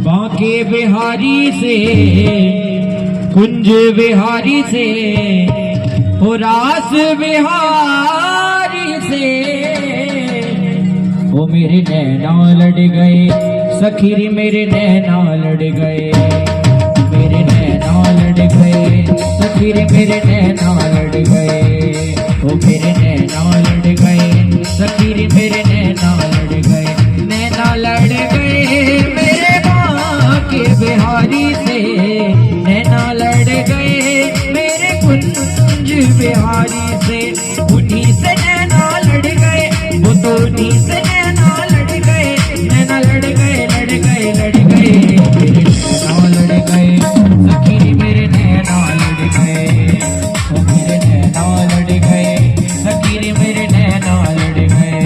बांके बिहारी से कुंज बिहारी से हो रास बिहारी से वो मेरे नैना लड़ गए सखी रे मेरे नैना लड़ गए, मेरे नैना लड़ गए सखी रे मेरे नैना लड़ गए, वो मेरे नैना लड़ गए सखी रे मेरे नैना लड़ गए, नैना लड़ गए मेरे बांके बिहारी से, नैना लड़ गए मेरे कुंज बिहारी से, उन्हीं से नैना लड़ गए वो तो उन्हीं से नैना लड़ गए, नैना लड़ गए लड़ गए लड़ गए मेरे नैना लड़ गए सखी रे मेरे नैना लड़ गए, वो मेरे नैना लड़ गए सखी रे मेरे नैना लड़ गए।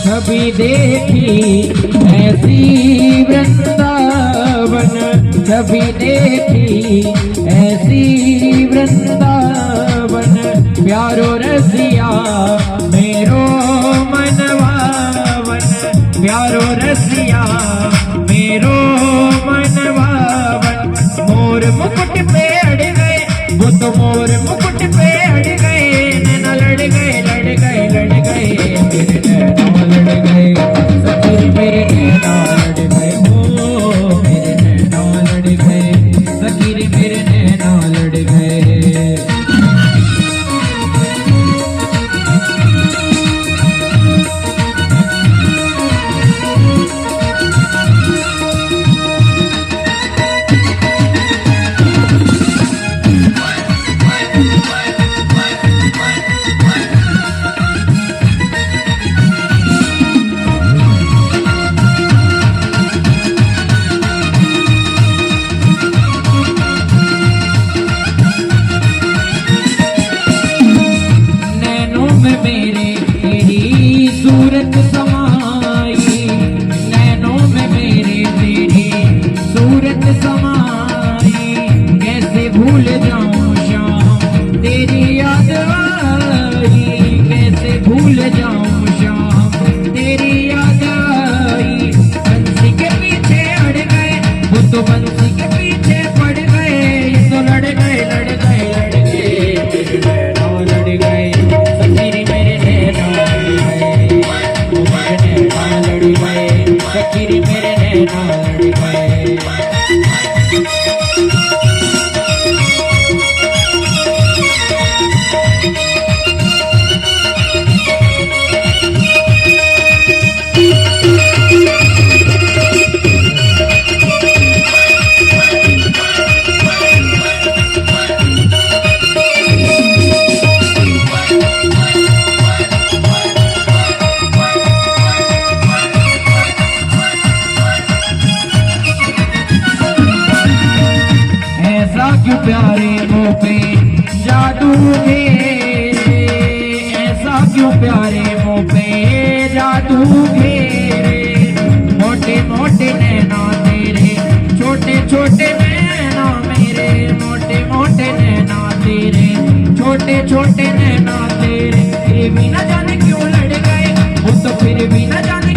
कभी देखी ऐसी वृंदावन, कभी देखी ऐसी वृंदावन, प्यारो रसिया मेरो मनवावन, प्यारो रसिया मेरो मनवावन, मोर मुकुट पे अड़ गए वो तो मोर मुकुट पे अड़ गए, नैना लड़ गए लड़ गए लड़ गए मेरे नैना लड़ गए सखी मेरे नैना लड़ गए, ओ मेरे नैना लड़ गए सखी मेरे नैना लड़ गए। सूरत समाई नैनों में मेरे तेरी सूरत समाई, कैसे भूल जाऊं शाम तेरी याद आई, कैसे भूल जाऊं शाम तेरी याद आई, बंसी के पीछे अड़ गए वो तो बंसी के पीछे पड़ गए, ये तो लड़ गए लड़ गए लड़ गए मेरे नैना लड़ गए सखी मेरे नैना लड़ गए, लड़ गए सखी मेरे नैना लड़ गए। क्यों प्यारे मुँह पे जादू घेरे, ऐसा क्यों प्यारे मुँह पे जादू घेरे, मोटे मोटे नैना तेरे छोटे छोटे नैना मेरे, मोटे मोटे नैना तेरे छोटे छोटे नैना तेरे, फिर भी न जाने क्यों लड़ गए वो तो फिर भी न जाने